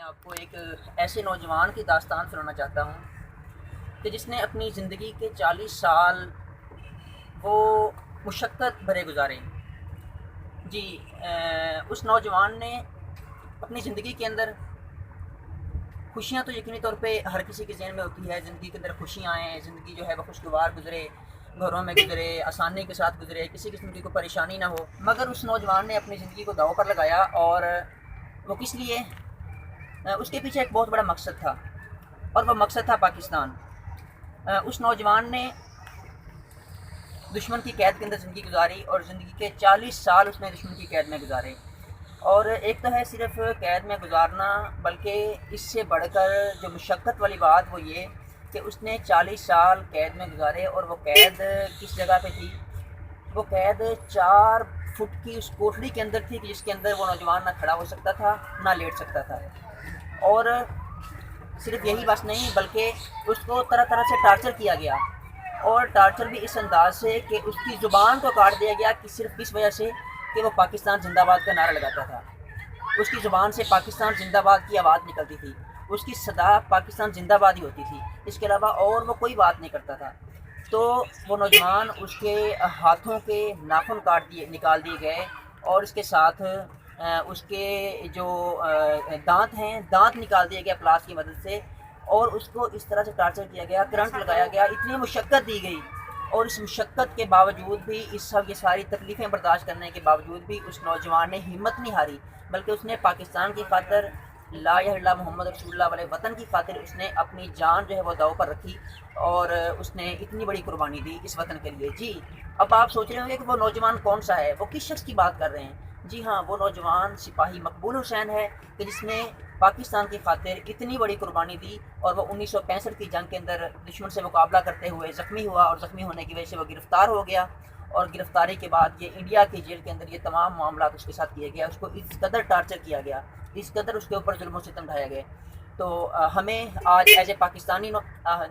آپ کو ایک ایسے نوجوان کی داستان سنانا چاہتا ہوں کہ جس نے اپنی زندگی کے 40 سال وہ مشقت بھرے گزارے۔ جی اس نوجوان نے اپنی زندگی کے اندر خوشیاں تو یقینی طور پہ ہر کسی کے ذہن میں ہوتی ہے، زندگی کے اندر خوشیاں آئیں، زندگی جو ہے وہ خوشگوار گزرے، گھروں میں گزرے، آسانی کے ساتھ گزرے، کسی قسم کی کوئی پریشانی نہ ہو۔ مگر اس نوجوان نے اپنی زندگی کو داؤ پر لگایا، اور وہ کس لیے؟ اس کے پیچھے ایک بہت بڑا مقصد تھا، اور وہ مقصد تھا پاکستان۔ اس نوجوان نے دشمن کی قید کے اندر زندگی گزاری، اور زندگی کے 40 سال اس نے دشمن کی قید میں گزارے۔ اور ایک تو ہے صرف قید میں گزارنا، بلکہ اس سے بڑھ کر جو مشقت والی بات وہ یہ کہ اس نے 40 سال قید میں گزارے، اور وہ قید کس جگہ پہ تھی؟ وہ قید 4 فٹ کی اس کوٹھڑی کے اندر تھی، جس کے اندر وہ نوجوان نہ کھڑا ہو سکتا تھا نہ لیٹ سکتا تھا۔ اور صرف یہی بس نہیں، بلکہ اس کو طرح طرح سے ٹارچر کیا گیا، اور ٹارچر بھی اس انداز سے کہ اس کی زبان کو کاٹ دیا گیا، کہ صرف اس وجہ سے کہ وہ پاکستان زندہ باد کا نعرہ لگاتا تھا۔ اس کی زبان سے پاکستان زندہ باد کی آواز نکلتی تھی، اس کی صدا پاکستان زندہ باد ہی ہوتی تھی، اس کے علاوہ اور وہ کوئی بات نہیں کرتا تھا۔ تو وہ نوجوان، اس کے ہاتھوں کے ناخن نکال دیے گئے، اور اس کے ساتھ اس کے جو دانت ہیں، دانت نکال دیے گئے پلاس کی مدد سے، اور اس کو اس طرح سے ٹارچر کیا گیا، کرنٹ لگایا گیا، اتنی مشقت دی گئی، اور اس مشقت کے باوجود بھی، یہ ساری تکلیفیں برداشت کرنے کے باوجود بھی اس نوجوان نے ہمت نہیں ہاری، بلکہ اس نے پاکستان کی خاطر، لا الہ الا اللہ محمد رسول اللہ والے وطن کی خاطر اس نے اپنی جان جو ہے وہ داؤ پر رکھی، اور اس نے اتنی بڑی قربانی دی اس وطن کے لیے۔ جی اب آپ سوچ رہے ہوں گے کہ وہ نوجوان کون سا ہے، وہ کس شخص کی بات کر رہے ہیں؟ جی ہاں، وہ نوجوان سپاہی مقبول حسین ہے، کہ جس نے پاکستان کی خاطر اتنی بڑی قربانی دی، اور وہ 1965 کی جنگ کے اندر دشمن سے مقابلہ کرتے ہوئے زخمی ہوا، اور زخمی ہونے کی وجہ سے وہ گرفتار ہو گیا، اور گرفتاری کے بعد یہ انڈیا کی جیل کے اندر یہ تمام معاملات اس کے ساتھ کیے گیا، اس کو اس قدر ٹارچر کیا گیا، اس قدر اس کے اوپر ظلم و ستم ڈھائے گئے۔ تو ہمیں آج ایز اے پاکستانی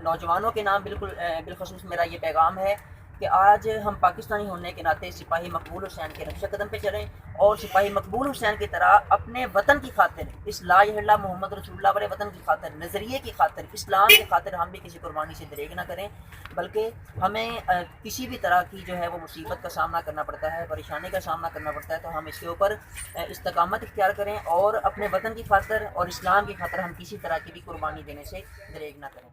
نوجوانوں کے نام بالخصوص میرا یہ پیغام ہے کہ آج ہم پاکستانی ہونے کے ناطے سپاہی مقبول حسین کے نقش قدم پہ چلیں، اور سپاہی مقبول حسین کی طرح اپنے وطن کی خاطر، اس لا الہ الا اللہ محمد رسول اللہ والے وطن کی خاطر، نظریے کی خاطر، اسلام کی خاطر ہم بھی کسی قربانی سے دریغ نہ کریں، بلکہ ہمیں کسی بھی طرح کی جو ہے وہ مصیبت کا سامنا کرنا پڑتا ہے، پریشانی کا سامنا کرنا پڑتا ہے، تو ہم اس کے اوپر استقامت اختیار کریں، اور اپنے وطن کی خاطر اور اسلام کی خاطر ہم کسی طرح کی بھی قربانی دینے سے دریغ نہ کریں۔